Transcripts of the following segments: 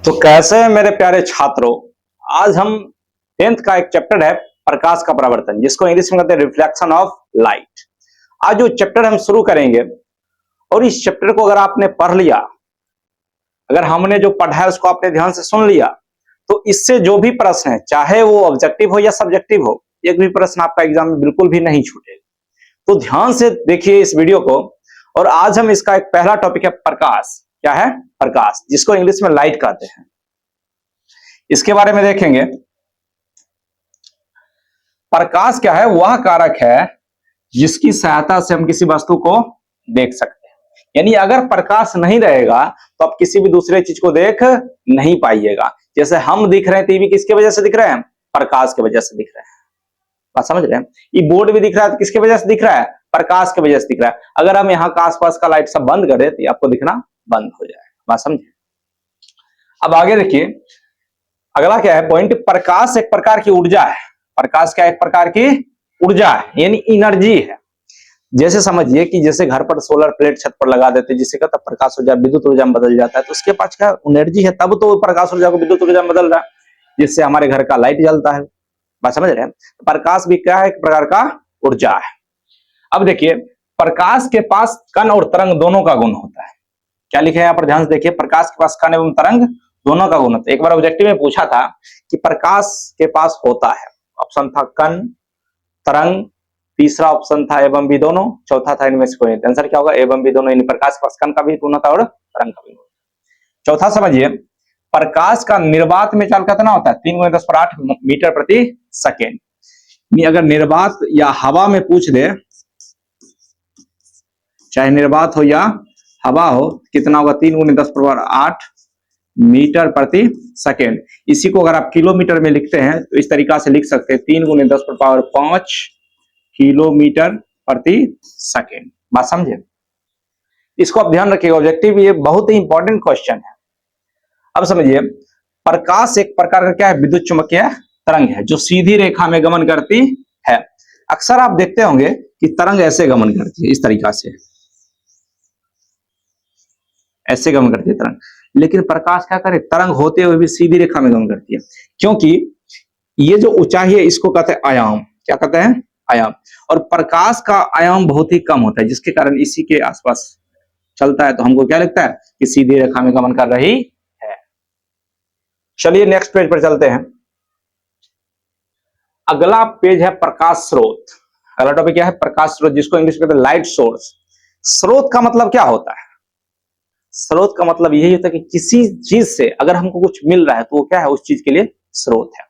तो कैसे हैं मेरे प्यारे छात्रों। आज हम 10th का एक चैप्टर है प्रकाश का परावर्तन, जिसको इंग्लिश में कहते हैं रिफ्लेक्शन ऑफ लाइट। आज जो चैप्टर हम शुरू करेंगे, और इस चैप्टर को अगर आपने पढ़ लिया, अगर हमने जो पढ़ा है उसको आपने ध्यान से सुन लिया, तो इससे जो भी प्रश्न है, चाहे वो ऑब्जेक्टिव हो या सब्जेक्टिव हो, एक भी प्रश्न आपका एग्जाम में बिल्कुल भी नहीं छूटेगा। तो ध्यान से देखिए इस वीडियो को। और आज हम इसका एक पहला टॉपिक है प्रकाश। क्या है? प्रकाश, जिसको इंग्लिश में लाइट कहते हैं। इसके बारे में देखेंगे। प्रकाश क्या है? वह कारक है जिसकी सहायता से हम किसी वस्तु को देख सकते हैं। यानी अगर प्रकाश नहीं रहेगा तो आप किसी भी दूसरे चीज को देख नहीं पाइएगा। जैसे हम दिख रहे हैं टीवी, किसके वजह से दिख रहे हैं? प्रकाश की वजह से दिख रहे हैं। बात समझ रहे हैं? ये बोर्ड भी दिख रहा है तो किसके वजह से दिख रहा है? प्रकाश की वजह से दिख रहा है। अगर हम यहाँ का आसपास का लाइट सब बंद कर दे तो आपको दिखना बंद हो जाएगा। बात समझे? अब आगे देखिए, अगला क्या है पॉइंट? प्रकाश एक प्रकार की ऊर्जा है। प्रकाश क्या? एक प्रकार की ऊर्जा है, यानी एनर्जी है। जैसे समझिए कि जैसे घर पर सोलर प्लेट छत पर लगा देते, जिससे क्या प्रकाश ऊर्जा विद्युत ऊर्जा में बदल जाता है, तो उसके पास क्या एनर्जी है, तब तो प्रकाश ऊर्जा को विद्युत ऊर्जा में बदल रहा है, जिससे हमारे घर का लाइट जलता है। बात समझ रहे हैं? प्रकाश भी क्या है? एक प्रकार का ऊर्जा है। अब देखिए, प्रकाश के पास कण और तरंग दोनों का गुण होता है। क्या लिखे हैं यहाँ पर? ध्यान से देखिए। प्रकाश के पास कण एवं तरंग दोनों का गुण होता है। एक बार ऑब्जेक्टिव में पूछा था कि प्रकाश के पास होता है, ऑप्शन था कण, तरंग, तीसरा ऑप्शन था एवं भी दोनों, चौथा था इनमें से कोई नहीं। आंसर क्या होगा? एवं भी दोनों। यानी प्रकाश के पास कण का भी गुण होता है और तरंग का भी गुण। चौथा समझिए, प्रकाश का निर्वात में चाल कितना होता है? 3×10⁸ मीटर प्रति सेकेंड। अगर निर्वात या हवा में पूछ दे, चाहे निर्वात हो या हवा हो, कितना होगा? 3×10⁸ मीटर प्रति सेकेंड। इसी को अगर आप किलोमीटर में लिखते हैं तो इस तरीका से लिख सकते हैं, 3×10⁵ किलोमीटर प्रति सेकेंड। बात समझे? इसको आप ध्यान रखिएगा, ऑब्जेक्टिव ये बहुत ही इंपॉर्टेंट क्वेश्चन है। अब समझिए, प्रकाश एक प्रकार का क्या है? विद्युत चुंबकीय तरंग है, जो सीधी रेखा में गमन करती है। अक्सर आप देखते होंगे कि तरंग ऐसे गमन करती है, इस तरीका से ऐसे गमन करती है तरंग। लेकिन प्रकाश क्या करे? तरंग होते हुए भी सीधी रेखा में गमन करती है, क्योंकि ये जो ऊंचाई है इसको कहते हैं आयाम। क्या कहते हैं? आयाम। और प्रकाश का आयाम बहुत ही कम होता है, जिसके कारण इसी के आसपास चलता है, तो हमको क्या लगता है कि सीधी रेखा में गमन कर रही है। चलिए नेक्स्ट पेज पर चलते हैं। अगला पेज है प्रकाश स्रोत। अगला टॉपिक क्या है? प्रकाश स्रोत, जिसको इंग्लिश में कहते हैं लाइट सोर्स। स्रोत का मतलब क्या होता है? स्रोत का मतलब यही होता है कि किसी चीज से अगर हमको कुछ मिल रहा है तो वो क्या है? उस चीज के लिए स्रोत है।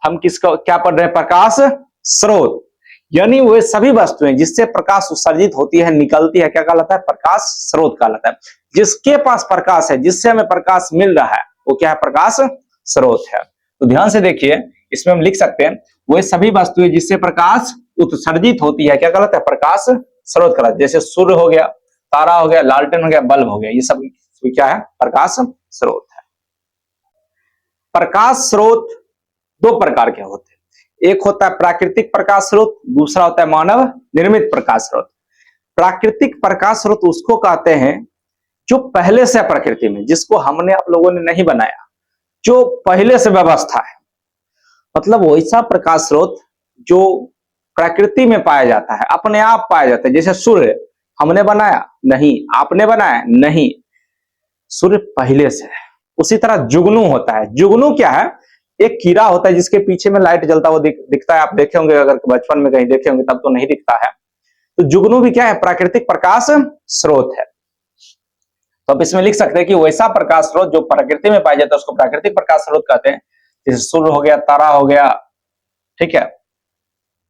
हम किसका क्या पढ़ रहे हैं? प्रकाश स्रोत। यानी वे सभी वस्तुएं जिससे प्रकाश उत्सर्जित होती है, निकलती है, क्या कहलाता है? प्रकाश स्रोत कहलाता है। जिसके पास प्रकाश है, जिससे हमें प्रकाश मिल रहा है, वो क्या है? प्रकाश स्रोत है। तो ध्यान से देखिए, इसमें हम लिख सकते हैं वे सभी वस्तुएं जिससे प्रकाश उत्सर्जित होती है, क्या कहलाता है? प्रकाश स्रोत कहलाता है। जैसे सूर्य हो गया, तारा हो गया, लालटेन हो गया, बल्ब हो गया, ये सब क्या है? प्रकाश स्रोत है। प्रकाश स्रोत दो प्रकार के होते हैं। एक होता है प्राकृतिक प्रकाश स्रोत, दूसरा होता है मानव निर्मित प्रकाश स्रोत। प्राकृतिक प्रकाश स्रोत उसको कहते हैं जो पहले से प्रकृति में, जिसको हमने आप लोगों ने नहीं बनाया, जो पहले से व्यवस्था है। मतलब वैसा प्रकाश स्रोत जो प्रकृति में पाया जाता है, अपने आप पाया जाता है। जैसे सूर्य हमने बनाया नहीं, आपने बनाया नहीं, सूर्य पहले से है। उसी तरह जुगनू होता है। जुगनू क्या है? एक कीड़ा होता है जिसके पीछे में लाइट जलता हुआ दिखता है। आप देखे होंगे, अगर बचपन में कहीं देखे होंगे, तब तो नहीं दिखता है। तो जुगनू भी क्या है? प्राकृतिक प्रकाश स्रोत है। तो आप इसमें लिख सकते हैं कि वैसा प्रकाश स्रोत जो प्रकृति में पाया जाता है उसको प्राकृतिक प्रकाश स्रोत कहते हैं। जैसे सूर्य हो गया, तारा हो गया, ठीक है,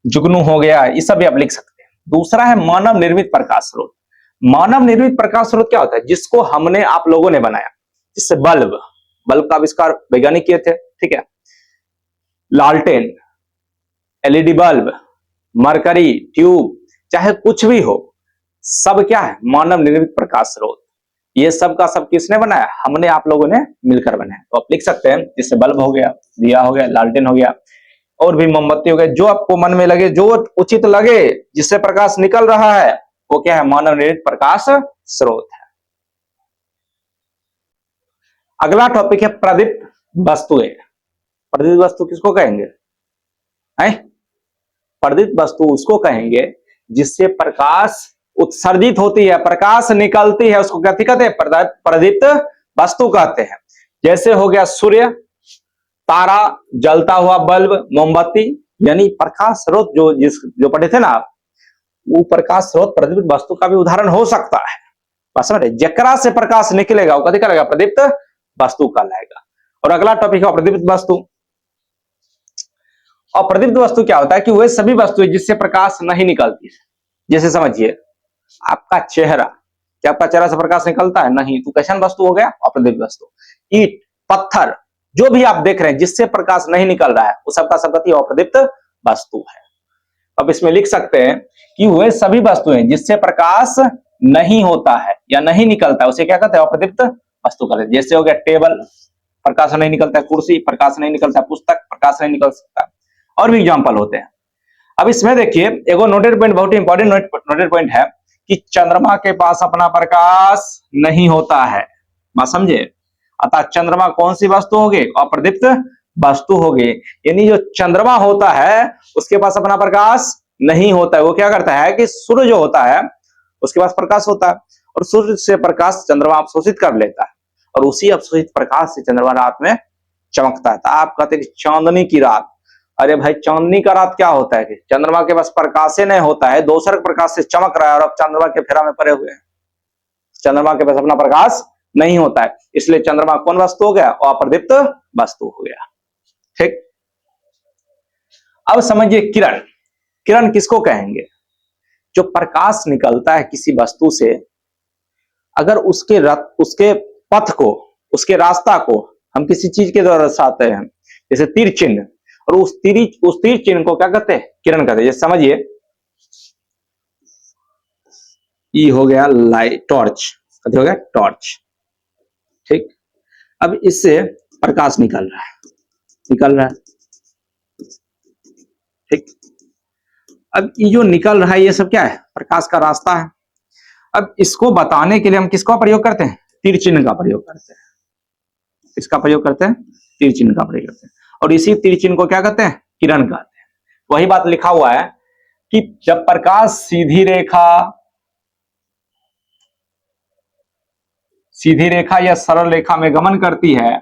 जुगनू हो गया, ये सब भी आप लिख सकते हैं। दूसरा है मानव निर्मित प्रकाश स्रोत। मानव निर्मित प्रकाश स्रोत क्या होता है? जिसको हमने आप लोगों ने बनाया। जिससे बल्ब का आविष्कार वैज्ञानिक किए थे, ठीक है। लालटेन, एलईडी बल्ब, मरकरी ट्यूब, चाहे कुछ भी हो, सब क्या है? मानव निर्मित प्रकाश स्रोत। ये सब का सब किसने बनाया? हमने आप लोगों ने मिलकर बनाया। तो आप लिख सकते हैं, जिससे बल्ब हो गया, दिया हो गया, लालटेन हो गया, और भी मोमबत्ती हो गया, जो आपको मन में लगे, जो उचित लगे, जिससे प्रकाश निकल रहा है, वो क्या है? मानव निर्मित प्रकाश स्रोत है। अगला टॉपिक है प्रदीप्त वस्तुएं। प्रदीप्त वस्तु किसको कहेंगे? है प्रदीप्त वस्तु उसको कहेंगे जिससे प्रकाश उत्सर्जित होती है, प्रकाश निकलती है, उसको क्या कहते हैं? प्रदीप्त वस्तु कहते हैं। जैसे हो गया सूर्य, तारा, जलता हुआ बल्ब, मोमबत्ती, यानी प्रकाश स्रोत जो पढ़े थे ना आप, वो प्रकाश स्रोत प्रदीप्त वस्तु का भी उदाहरण हो सकता है। बस समझे, जकरा से प्रकाश निकलेगा वो कथी करेगा? प्रदीप्त वस्तु कहलाएगा। और अगला टॉपिक है अप्रदीप्त वस्तु। अप्रदीप्त वस्तु क्या होता है कि वे सभी वस्तुएं जिससे प्रकाश नहीं निकलती है। जैसे समझिए आपका चेहरा, क्या आपका चेहरा से प्रकाश निकलता है? नहीं, तो कैसन वस्तु हो गया? अप्रदीप्त वस्तु। ईंट, पत्थर, जो भी आप देख रहे हैं जिससे प्रकाश नहीं निकल रहा है वो सबका सब अप्रदीप्त वस्तु है। अब इसमें लिख सकते हैं कि वे सभी वस्तुएं जिससे प्रकाश नहीं होता है या नहीं निकलता है उसे क्या कहते हैं? अप्रदीप्त वस्तु कहते हैं। जैसे हो गया टेबल, प्रकाश नहीं निकलता है, कुर्सी प्रकाश नहीं निकलता है, पुस्तक प्रकाश नहीं निकल सकता, और भी एग्जाम्पल होते हैं। अब इसमें देखिए एगो नोटेड पॉइंट, बहुत इंपॉर्टेंट नोटेड पॉइंट है कि चंद्रमा के पास अपना प्रकाश नहीं होता है। बात समझे? अतः चंद्रमा कौन सी वस्तु होगी? अप्रदीप्त वस्तु होगी। यानी जो चंद्रमा होता है उसके पास अपना प्रकाश नहीं होता है। वो क्या करता है कि सूर्य जो होता है उसके पास प्रकाश होता है और सूर्य से प्रकाश चंद्रमा अवशोषित कर लेता है और उसी अवशोषित प्रकाश से चंद्रमा रात में चमकता है। तो आप कहते हैं कि चांदनी की रात, अरे भाई चांदनी का रात क्या होता है कि चंद्रमा के पास प्रकाश नहीं होता है, दोसर प्रकाश से चमक रहा है और अब चंद्रमा के फेरा में पड़े हुए हैं। चंद्रमा के पास अपना प्रकाश नहीं होता है, इसलिए चंद्रमा कौन वस्तु हो गया? अप्रदीप्त वस्तु हो गया। ठीक, अब समझिए किरण। किरण किसको कहेंगे? जो प्रकाश निकलता है किसी वस्तु से, अगर उसके पथ को, उसके रास्ता को हम किसी चीज के द्वारा दर्शाते हैं, जैसे तीर चिन्ह, और उस तीर चिन्ह को क्या कहते हैं? किरण कहते हैं। जैसे समझिए ये हो गया लाइट, टॉर्च, हो गया टॉर्च। ठीक, अब इससे प्रकाश निकल रहा है। ठीक, अब ये जो निकल रहा है ये सब क्या है? प्रकाश का रास्ता है। अब इसको बताने के लिए हम किसका प्रयोग करते हैं? तीर चिन्ह का प्रयोग करते हैं। इसका प्रयोग करते हैं? तीर चिन्ह का प्रयोग करते हैं। और इसी तीर चिन्ह को क्या कहते हैं? किरण कहते हैं। वही बात लिखा हुआ है कि जब प्रकाश सीधी रेखा या सरल रेखा में गमन करती है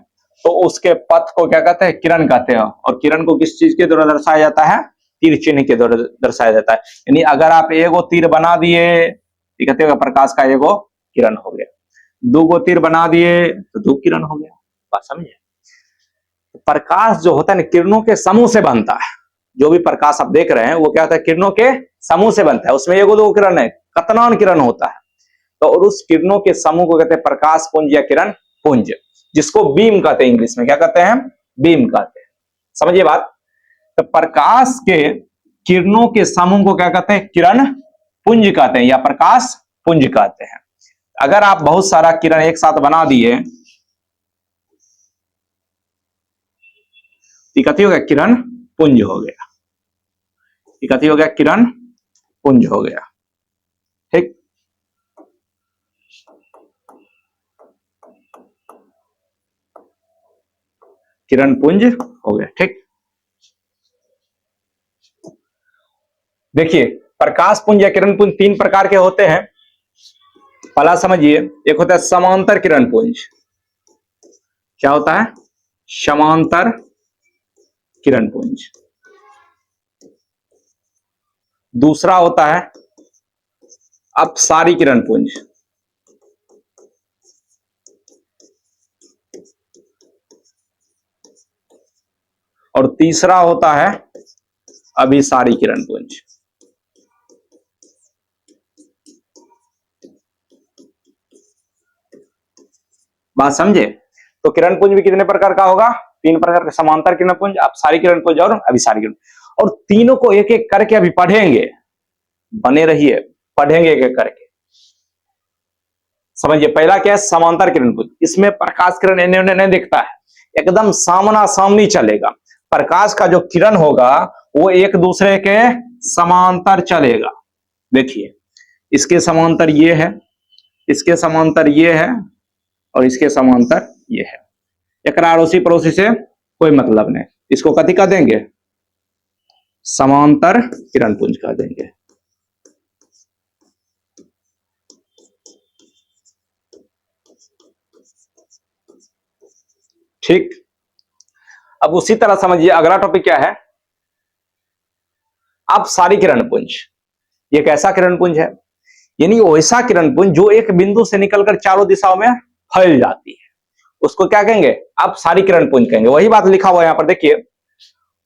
तो उसके पथ को क्या कहते हैं? किरण कहते हैं। और किरण को किस चीज के द्वारा दर्शाया जाता है? तीर चिन्ह के द्वारा दर्शाया जाता है। यानी अगर आप एगो तीर बना दिए तो कहते हैं प्रकाश का एगो किरण हो गया, दो गो तीर बना दिए तो दो किरण हो गया। बात समझिए? प्रकाश जो होता है ना, किरणों के समूह से बनता है। जो भी प्रकाश आप देख रहे हैं वो क्या होता है? किरणों के समूह से बनता है। उसमें एगो दो किरण है, कतनान किरण होता है। तो और उस किरणों के समूह को कहते हैं प्रकाश पुंज या किरण पुंज, जिसको बीम कहते हैं। इंग्लिश में क्या कहते हैं? बीम कहते हैं। समझिए बात? तो प्रकाश के किरणों के समूह को क्या कहते हैं? किरण पुंज कहते हैं या प्रकाश पुंज कहते हैं। अगर आप बहुत सारा किरण एक साथ बना दिए कथी हो गया? किरण पुंज हो गया। कथी हो गया? किरण पुंज हो गया। ठीक, किरण पुंज हो गया। ठीक, देखिए प्रकाश पुंज या किरण पुंज तीन प्रकार के होते हैं। पहला समझिए, एक होता है समांतर किरण पुंज। क्या होता है? समांतर किरण पुंज। दूसरा होता है अपसारी किरण पुंज। और तीसरा होता है अभिसारी किरण पुंज। बात समझे? तो किरण पुंज भी कितने प्रकार का होगा? तीन प्रकार का, समांतर किरण पुंज, अपसारी किरण पुंज और अभिसारी किरण। और तीनों को एक एक करके अभी पढ़ेंगे, बने रहिए, पढ़ेंगे एक एक करके। समझिए पहला क्या है? समांतर किरण पुंज। इसमें प्रकाश किरण इन्हें उन्हें नहीं दिखता है, एकदम सामना सामनी चलेगा। प्रकाश का जो किरण होगा वो एक दूसरे के समांतर चलेगा। देखिए इसके समांतर ये है, इसके समांतर ये है और इसके समांतर ये है। एकरा अड़ोसी पड़ोसी से कोई मतलब नहीं, इसको कथी कह देंगे, समांतर किरण पुंज कह देंगे। ठीक, अब उसी तरह समझिए अगला टॉपिक क्या है, अब सारी किरण पुंज। ये कैसा किरण पुंज है, यानी वैसा किरण पुंज जो एक बिंदु से निकलकर चारों दिशाओं में फैल जाती है, उसको क्या कहेंगे, अब सारी किरण पुंज कहेंगे। वही बात लिखा हुआ है यहां पर देखिए,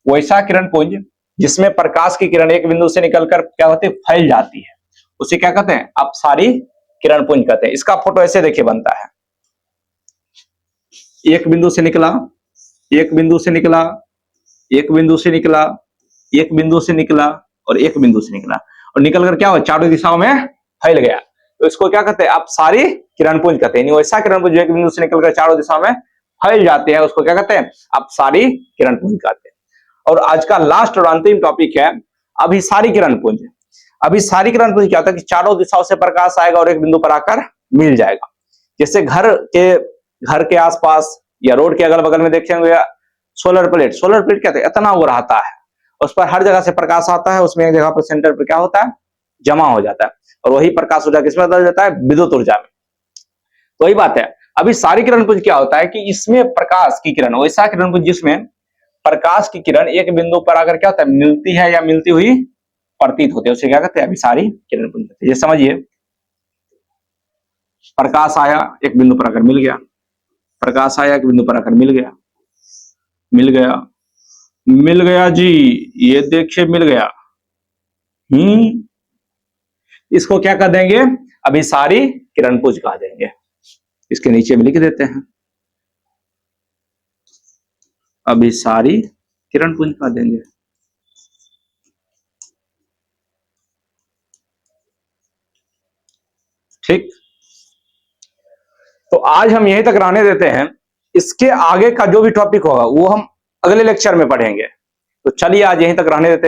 वैसा किरण पुंज जिसमें प्रकाश की किरण एक बिंदु से निकलकर क्या होती है, फैल जाती है, उसे क्या कहते हैं, अब सारी किरण पुंज कहते हैं। इसका फोटो ऐसे देखिए बनता है, एक बिंदु से निकला, एक बिंदु से निकला, एक बिंदु से निकला, एक बिंदु से निकला और एक बिंदु से निकला, और निकलकर क्या हुआ, चारों दिशाओं में फैल गया, तो इसको क्या कहते हैं, आप सारी किरण पुंज कहते हैं। वैसा किरण पुंज जो एक बिंदु से निकलकर चारों दिशाओं में फैल जाते हैं, उसको क्या कहते हैं, आप सारी किरण पुंज कहते हैं। और आज का लास्ट और अंतिम टॉपिक है अभिसारी किरण पुंज। अभिसारी किरण पुंज क्या होता है कि चारों दिशाओं से प्रकाश आएगा और एक बिंदु पर आकर मिल जाएगा। जैसे घर के आसपास या रोड के अगल बगल में देखेंगे सोलर प्लेट कहते हैं, इतना वो रहता है, उस पर हर जगह से प्रकाश आता है, उसमें एक जगह पर सेंटर पर क्या होता है, जमा हो जाता है, और वही प्रकाश ऊर्जा किसमें बदल जाता है, विद्युत ऊर्जा में। तो वही बात है, अभी सारी किरण पुंज क्या होता है कि इसमें प्रकाश की किरण, वैसा किरण पुंज जिसमें प्रकाश की किरण एक बिंदु पर आकर क्या होता है, मिलती है या मिलती हुई प्रतीत होती है, उसे क्या कहते हैं, अभिसारी किरण पुंज। ये समझिए, प्रकाश आया एक बिंदु पर आकर मिल गया, प्रकाश आया एक बिंदु पर आकर मिल गया, मिल गया, मिल गया जी, ये देखिए मिल गया। इसको क्या कह देंगे, अभिसारी किरण पुंज कह देंगे। इसके नीचे में लिख देते हैं, अभिसारी किरण पुंज कह देंगे। ठीक, तो आज हम यहीं तक रहने देते हैं, इसके आगे का जो भी टॉपिक होगा वो हम अगले लेक्चर में पढ़ेंगे। तो चलिए आज यहीं तक रहने देते हैं।